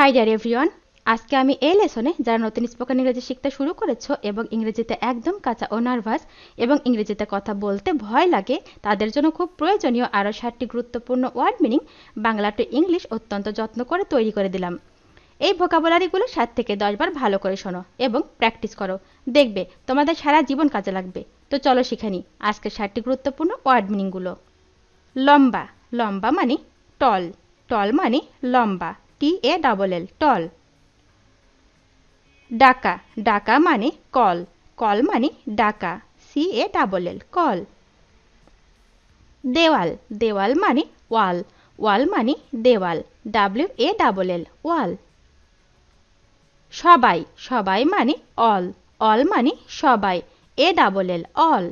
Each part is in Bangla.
হাই ডিয়ার এভরিওয়ান, আজকে আমি এই লেসনে যারা নতুন স্পোকেন ইংরেজি শিখতে শুরু করেছো এবং ইংরেজিতে একদম কাঁচা ও নার্ভাস এবং ইংরেজিতে কথা বলতে ভয় লাগে তাদের জন্য খুব প্রয়োজনীয় আরও 7টি গুরুত্বপূর্ণ word meaning Bangla to English অত্যন্ত যত্ন করে তৈরি করে দিলাম। এই ভোকাবুলারিগুলো 7 থেকে 10 বার ভালো করে শোনো এবং প্র্যাকটিস করো, দেখবে তোমাদের সারা জীবন কাজে লাগবে। তো চলো শিখে নিই আজকের 7টি গুরুত্বপূর্ণ ওয়ার্ড মিনিংগুলো। লম্বা, লম্বা মানে টল, টল মানে লম্বা, TALL টল। ডাকা, ডাকা মানে কল, কল মানে ডাকা, CALL কল। দেওয়াল, দেওয়াল মানে ওয়াল, ওয়াল মানে দেওয়াল, WALL ওয়াল। সবাই, সবাই মানে অল, অল মানে সবাই, ALL অল।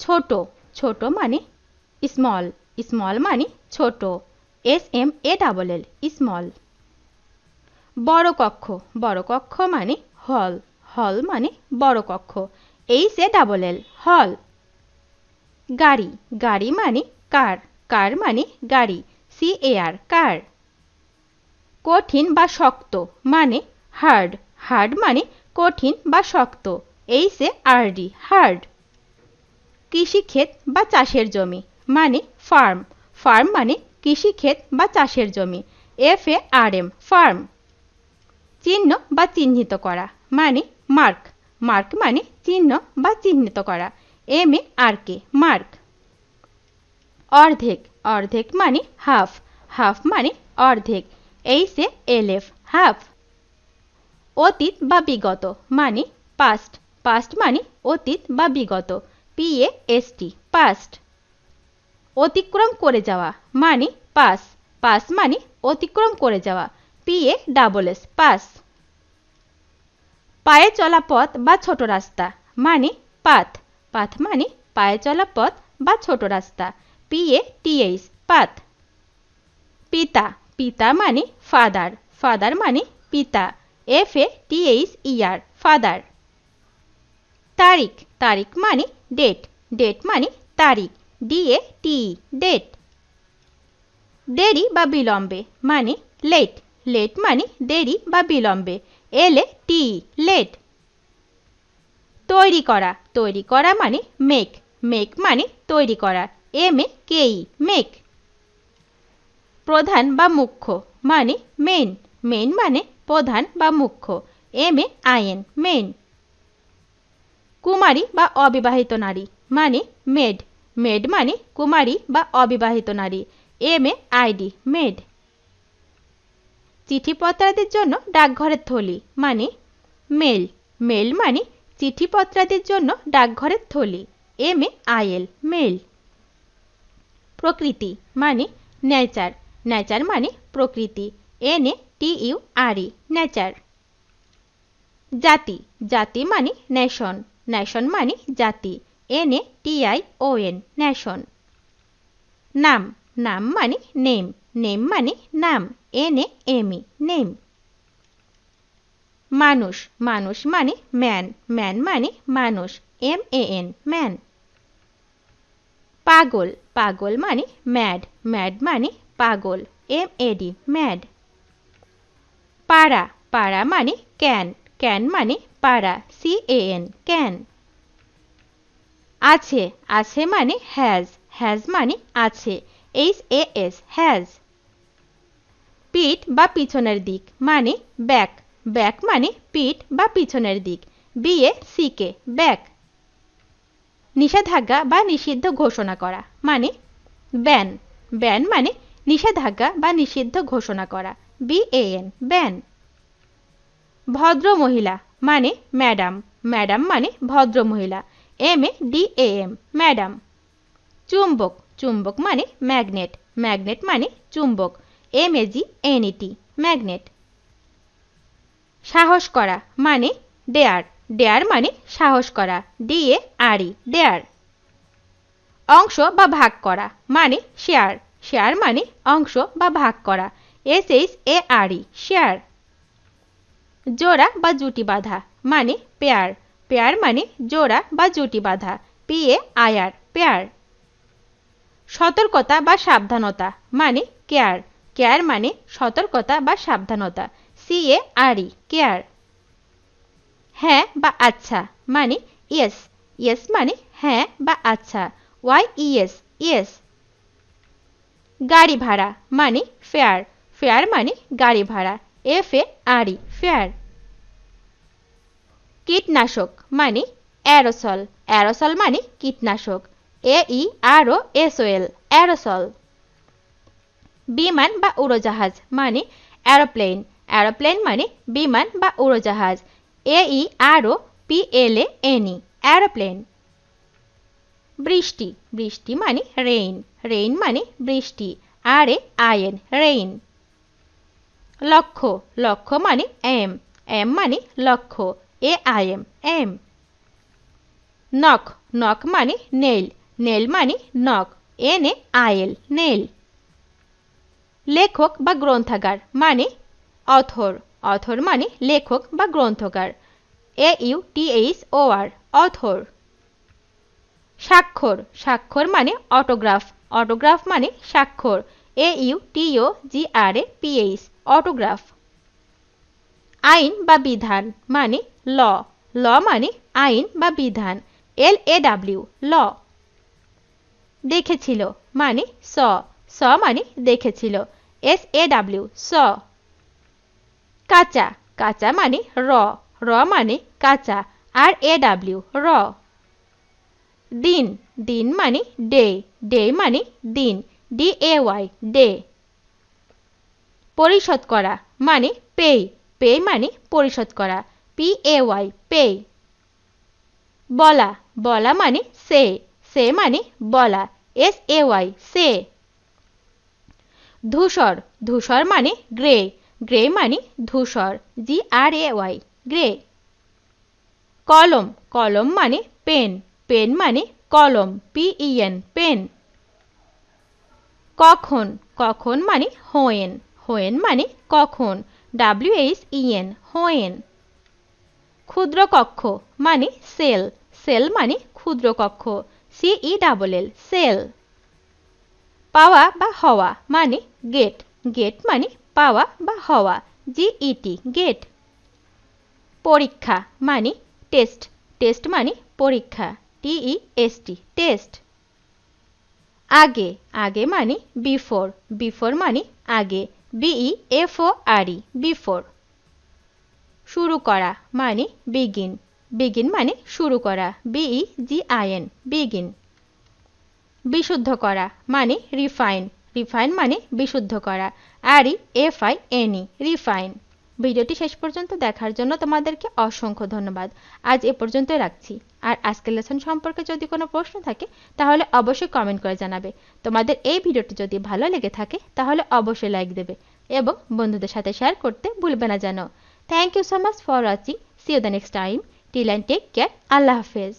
ছোট, ছোট মানে স্মল, স্মল মানে ছোট, SMALL স্মল। বড় কক্ষ, বড় কক্ষ মানে হল, হল মানে বড় কক্ষ, HALL হল। গাড়ি, গাড়ি মানে কার, কার মানে গাড়ি, CAR কার। কঠিন বা শক্ত মানে হার্ড, হার্ড মানে কঠিন বা শক্ত, HARD হার্ড। কৃষিক্ষেত বা চাষের জমি মানে ফার্ম, ফার্ম মানে কৃষিক্ষেত বা চাষের জমি, FARM ফার্ম। চিহ্ন বা চিহ্নিত করা মানে মার্ক, মার্ক মানে চিহ্ন বা চিহ্নিত করা, MARK মার্ক। অর্ধেক, অর্ধেক মানে হাফ, হাফ মানে অর্ধেক, HALF হাফ। অতীত বা বিগত মানে পাস্ট, পাস্ট মানে অতীত বা বিগত, PAST পাস্ট। অতিক্রম করে যাওয়া মানে পাস, পাস মানে অতিক্রম করে যাওয়া, PASS পাস। পায়ে চলা পথ বা ছোট রাস্তা মানে পাথ, পাথ মানে পায়ে চলা পথ বা ছোট রাস্তা, PATH পাথ। পিতা, পিতা মানে ফাদার, ফাদার মানে পিতা, FATHER ফাদার। তারিখ, তারিখ মানে ডেট, ডেট মানে তারিখ, DATE ডেট। দেরি বা বিলম্বে মানে লেট, লেট মানে দেরি বা বিলম্বে, LATE লেট। তৈরি করা, তৈরি করা মানে মেক, মেক মানে তৈরি করা, MAKE মেক। প্রধান বা মুখ্য মানে মেন, মেন মানে প্রধান বা মুখ্য, MAIN মেন। কুমারী বা অবিবাহিত নারী মানে মেড, মেড মানে কুমারী বা অবিবাহিত নারী, MAID মেড। চিঠিপত্রাদির জন্য ডাকঘরের থলি মানে মেল, মেল মানে চিঠিপত্রাদির জন্য ডাকঘরের থলি, MAIL মেল। প্রকৃতি মানে নেচার, নেচার মানে প্রকৃতি, NATURE নেচার। জাতি, জাতি মানে নেশন, নেশন মানে জাতি, NATION নেশন। নাম, নাম মানে নেম, নেম মানে নাম, NAME নেম। মানুষ, মানুষ মানে ম্যান, ম্যান মানে মানুষ, MAN ম্যান। পাগল, পাগল মানে ম্যাড, ম্যাড মানে পাগল, MAD ম্যাড। পাড়া, পাড়া মানে ক্যান, ক্যান মানে পাড়া, CAN ক্যান। আছে, আছে মানে হ্যাজ, হ্যাজ মানে আছে, HAS হ্যাজ। পিঠ বা পিছনের দিক মানে ব্যাক, ব্যাক মানে পিঠ বা পিছনের দিক, BACK ব্যাক। নিষেধাজ্ঞা বা নিষিদ্ধ ঘোষণা করা মানে ব্যান, ব্যান মানে নিষেধাজ্ঞা বা নিষিদ্ধ ঘোষণা করা, BAN ব্যান। ভদ্র মহিলা মানে ম্যাডাম, ম্যাডাম মানে ভদ্র মহিলা, MADAM ম্যাডাম। চুম্বক, চুম্বক মানে ম্যাগনেট, ম্যাগনেট মানে চুম্বক, MAGNET ম্যাগনেট। সাহস করা মানে ডেয়ার, ডেয়ার মানে সাহস করা, DARE ডেয়ার। অংশ বা ভাগ করা মানে শেয়ার, শেয়ার মানে অংশ বা ভাগ করা, SHARE শেয়ার। জোড়া বা জুটি বাঁধা মানে পেয়ার, পেয়ার মানে জোড়া বা জুটি বাঁধা, PAIR পেয়ার। সতর্কতা বা সাবধানতা মানে কেয়ার, কেয়ার মানে সতর্কতা বা সাবধানতা, CARE কেয়ার। হ্যাঁ বা আচ্ছা মানে ইয়েস, ইয়েস মানে হ্যাঁ বা আচ্ছা, YES ইয়েস। গাড়ি ভাড়া মানে ফেয়ার, ফেয়ার মানে গাড়ি ভাড়া, FARE ফেয়ার। কীটনাশক মানে অ্যারোসল, অ্যারোসল মানে কীটনাশক, AEROSOL অ্যারোসল। বিমান বা উড়োজাহাজ মানে অ্যারোপ্লেন, অ্যারোপ্লেন মানে বিমান বা উড়োজাহাজ, AEROPLANE অ্যারোপ্লেন। বৃষ্টি, বৃষ্টি মানে রেইন, রেইন মানে বৃষ্টি, RAIN রেইন। লক্ষ্য, লক্ষ্য মানে এম, এম মানে লক্ষ্য, AIM এম। নখ, নখ মানে নেইল, নেইল মানে নখ, NAIL নেইল। লেখক বা গ্রন্থাগার মানে অথর, অথর মানে লেখক বা গ্রন্থকার, AUTHOR অথর। স্বাক্ষর, স্বাক্ষর মানে অটোগ্রাফ, অটোগ্রাফ মানে স্বাক্ষর, AUTOGRAPH অটোগ্রাফ। আইন বা বিধান মানে ল, ল মানে আইন বা বিধান, LAW ল। দেখেছিল মানে স, স মানে দেখেছিল, SAW স। কাঁচা, কাঁচা মানে র, র মানে কাঁচা, RAW র। দিন, দিন মানে ডে, ডে মানে দিন, DAY ডে। পরিশোধ করা মানে পে, পে মানে পরিশোধ করা, PAY পে। বলা, বলা মানে সে, সে মানে বলা, SAY সে। ধূসর, ধূসর মানে গ্রে, গ্রে মানে ধূসর, GRAY গ্রে। কলম, কলম মানে পেন, পেন মানে কলম, PEN পেন। কখন, কখন মানে হোয়েন, হোয়েন মানে কখন, WHEN হোয়েন। ক্ষুদ্র কক্ষ মানে সেল, সেল মানে ক্ষুদ্র কক্ষ, CELL সেল। পাওয়া বা হওয়া মানে গেট, গেট মানে পাওয়া বা হওয়া, GET গেট। পরীক্ষা মানে টেস্ট, টেস্ট মানে পরীক্ষা, TEST টেস্ট। আগে, আগে মানে বিফোর, বিফোর মানে আগে, BEFORE বিফোর। শুরু করা মানে বিগিন, বিগিন মানে শুরু করা, BEGIN বিগিন। বিশুদ্ধ করা মানে রিফাইন, রিফাইন মানে বিশুদ্ধ করা, REFINE রিফাইন। ভিডিওটি শেষ পর্যন্ত দেখার জন্য তোমাদেরকে অসংখ্য ধন্যবাদ। আজ এ পর্যন্ত রাখছি। আর আজকের লেসন সম্পর্কে যদি কোনো প্রশ্ন থাকে তাহলে অবশ্যই কমেন্ট করে জানাবে। তোমাদের এই ভিডিওটি যদি ভালো লেগে থাকে তাহলে অবশ্যই লাইক দেবে এবং বন্ধুদের সাথে শেয়ার করতে ভুলবে না যেন। Thank you so much for watching. See you the next time. Till and take care. Allah হাফেজ।